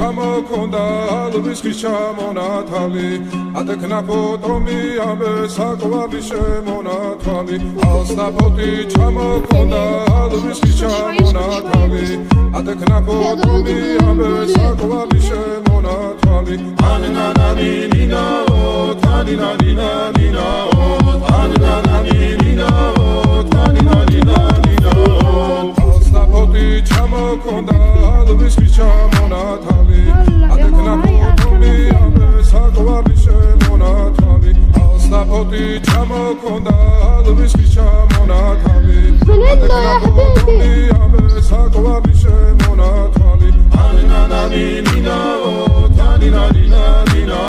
ჩამოქონდა ალბისხის ჩამონათალი ადექნაფოტომი ამე საკვარი შემონათალი ალსაფოტი ჩამოქონდა ალბისხის ჩამონათალი ადექნაფოტომი ამე საკვარი შემონათალი ანანანინინაო თანინანინანინაო ანანანინინაო თანინანინანინაო ალსაფოტი ჩამოქონდა ალბისხის ჩამონათალი ადექნაფოტომი ამე საკვარი შემონათალი ალსაფოტი ჩამოქონდა ალბისხის ჩამონათალი ადექნაფოტომი ამე საკვარი შემონათალი ანანანინინაო თანინანინანინაო